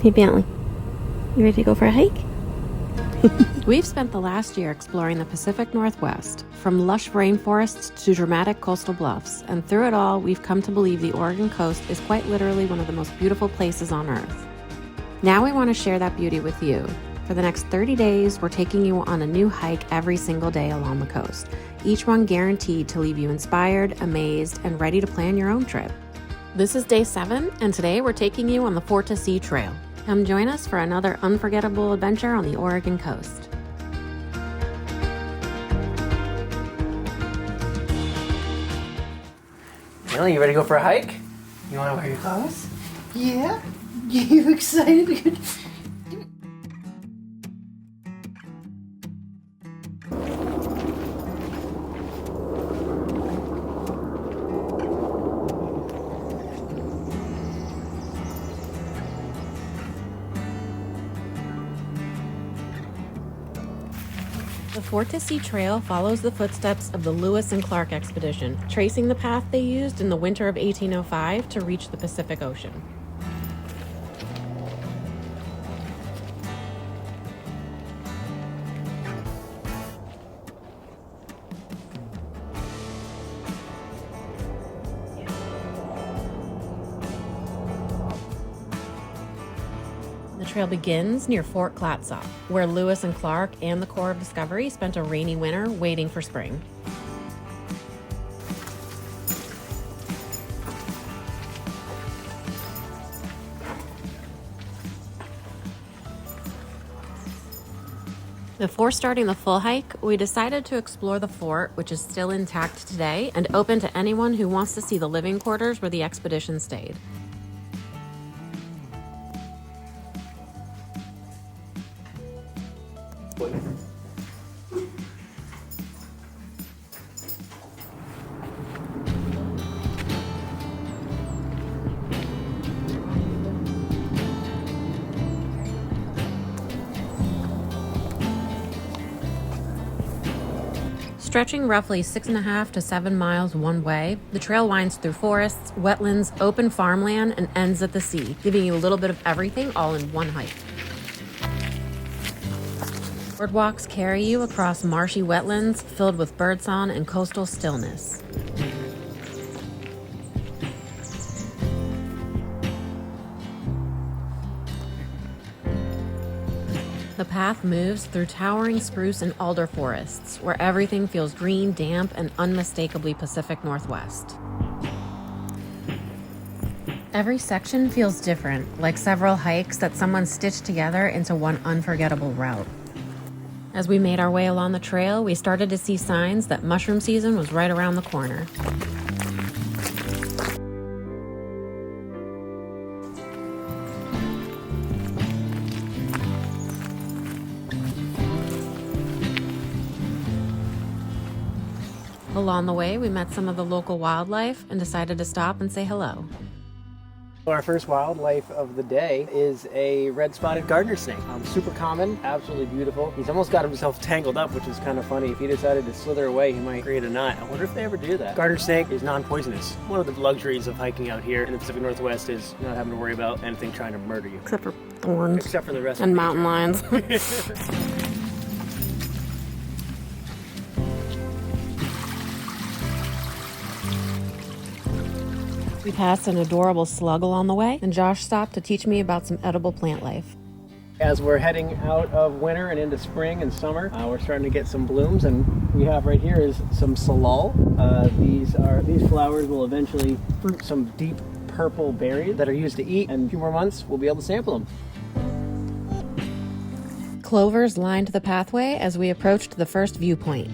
Hey Bentley, you ready to go for a hike? We've spent the last year exploring the Pacific Northwest, from lush rainforests to dramatic coastal bluffs, and through it all, we've come to believe the Oregon coast is quite literally one of the most beautiful places on Earth. Now we want to share that beauty with you. For the next 30 days, we're taking you on a new hike every single day along the coast, each one guaranteed to leave you inspired, amazed, and ready to plan your own trip. This is day 7, and today we're taking you on the Fort to Sea Trail. Come join us for another unforgettable adventure on the Oregon coast. Really, you ready to go for a hike? You want to wear your clothes? Yeah? You excited? The Fort to Sea Trail follows the footsteps of the Lewis and Clark expedition, tracing the path they used in the winter of 1805 to reach the Pacific Ocean. The trail begins near Fort Clatsop, where Lewis and Clark and the Corps of Discovery spent a rainy winter waiting for spring. Before starting the full hike, we decided to explore the fort, which is still intact today and open to anyone who wants to see the living quarters where the expedition stayed. Stretching roughly 6.5 to 7 miles one way, the trail winds through forests, wetlands, open farmland, and ends at the sea, giving you a little bit of everything all in one hike. Boardwalks carry you across marshy wetlands filled with birdsong and coastal stillness. The path moves through towering spruce and alder forests, where everything feels green, damp, and unmistakably Pacific Northwest. Every section feels different, like several hikes that someone stitched together into one unforgettable route. As we made our way along the trail, we started to see signs that mushroom season was right around the corner. Along the way, we met some of the local wildlife and decided to stop and say hello. Our first wildlife of the day is a red-spotted garter snake. Super common, absolutely beautiful. He's almost got himself tangled up, which is kind of funny. If he decided to slither away, he might create a knot. I wonder if they ever do that. Garter snake is non-poisonous. One of the luxuries of hiking out here in the Pacific Northwest is not having to worry about anything trying to murder you. Except for thorns. Except for the rest and of mountain lions. We passed an adorable slug along the way, and Josh stopped to teach me about some edible plant life. As we're heading out of winter and into spring and summer, we're starting to get some blooms, and we have right here is some salal. These flowers will eventually fruit some deep purple berries that are used to eat, and in a few more months we'll be able to sample them. Clovers lined the pathway as we approached the first viewpoint.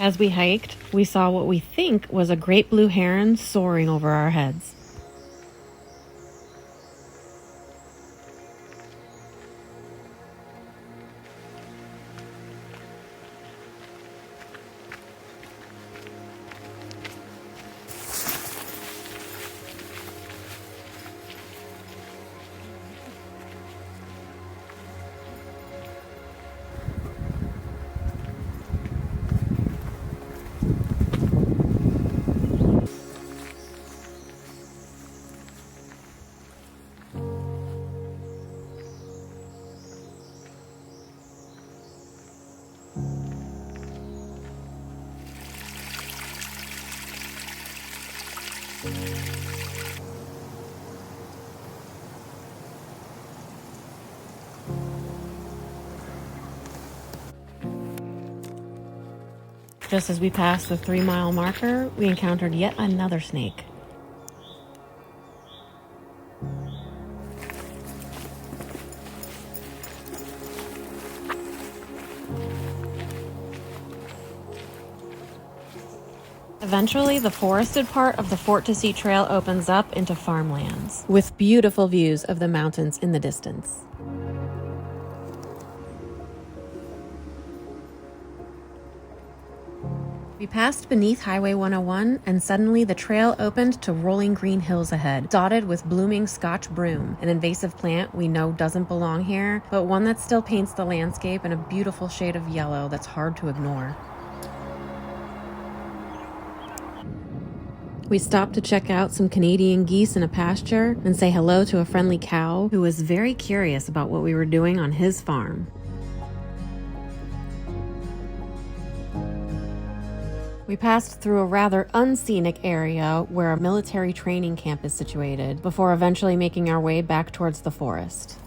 As we hiked, we saw what we think was a great blue heron soaring over our heads. Just as we passed the 3-mile marker, we encountered yet another snake. Eventually, the forested part of the Fort to Sea Trail opens up into farmlands, with beautiful views of the mountains in the distance. We passed beneath Highway 101, and suddenly the trail opened to rolling green hills ahead, dotted with blooming Scotch broom, an invasive plant we know doesn't belong here, but one that still paints the landscape in a beautiful shade of yellow that's hard to ignore. We stopped to check out some Canadian geese in a pasture and say hello to a friendly cow who was very curious about what we were doing on his farm. We passed through a rather unscenic area where a military training camp is situated, before eventually making our way back towards the forest.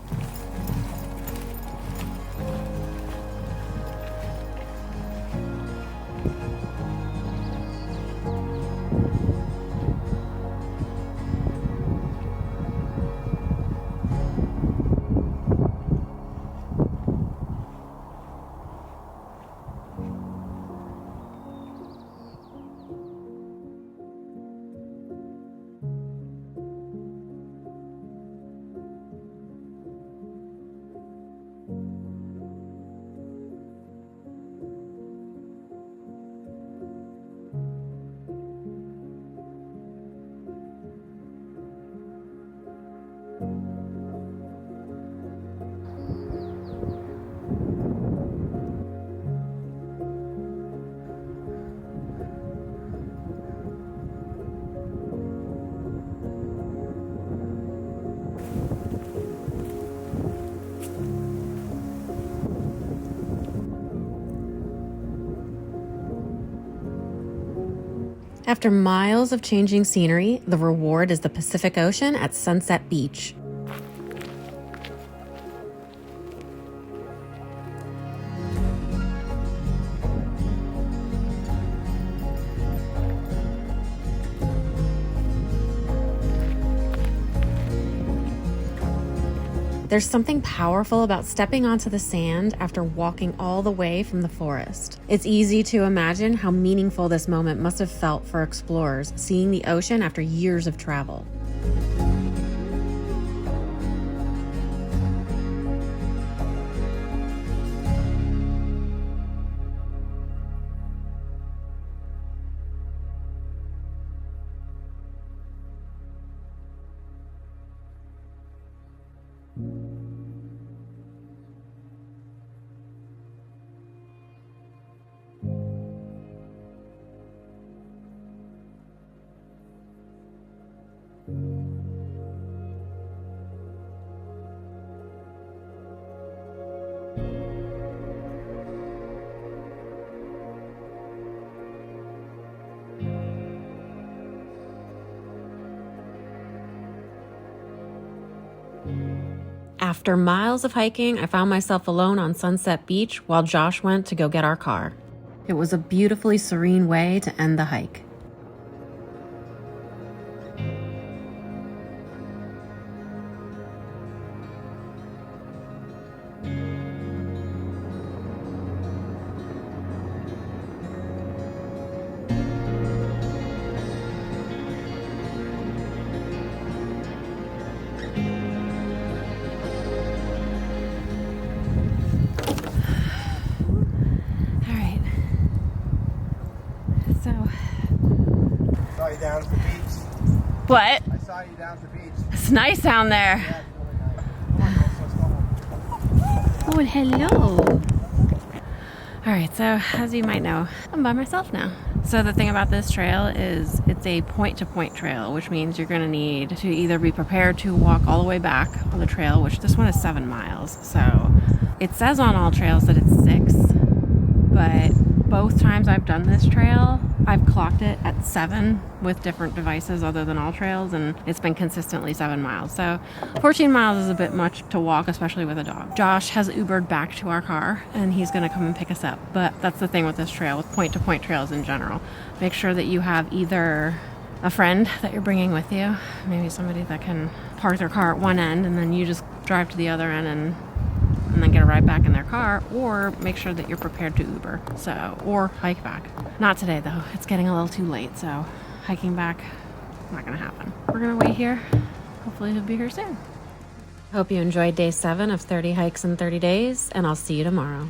After miles of changing scenery, the reward is the Pacific Ocean at Sunset Beach. There's something powerful about stepping onto the sand after walking all the way from the forest. It's easy to imagine how meaningful this moment must have felt for explorers seeing the ocean after years of travel. After miles of hiking, I found myself alone on Sunset Beach while Josh went to go get our car. It was a beautifully serene way to end the hike. So. Saw you down at the beach. What? I saw you down at the beach. It's nice down there. Yeah, it's really nice. Come on, girls, let's go home. Oh, hello. All right, so as you might know, I'm by myself now. So the thing about this trail is it's a point-to-point trail, which means you're gonna need to either be prepared to walk all the way back on the trail, which this one is 7 miles. So it says on all trails that it's 6, but both times I've done this trail, I've clocked it at 7 with different devices other than all trails, and it's been consistently 7 miles. So 14 miles is a bit much to walk, especially with a dog. Josh has Ubered back to our car, and he's gonna come and pick us up. But that's the thing with this trail, with point-to-point trails in general. Make sure that you have either a friend that you're bringing with you, maybe somebody that can park their car at one end, and then you just drive to the other end and then get a ride back in their car, or make sure that you're prepared to Uber, or hike back. Not today though, it's getting a little too late, so hiking back, not gonna happen. We're gonna wait here, hopefully he'll be here soon. Hope you enjoyed day 7 of 30 hikes in 30 days, and I'll see you tomorrow.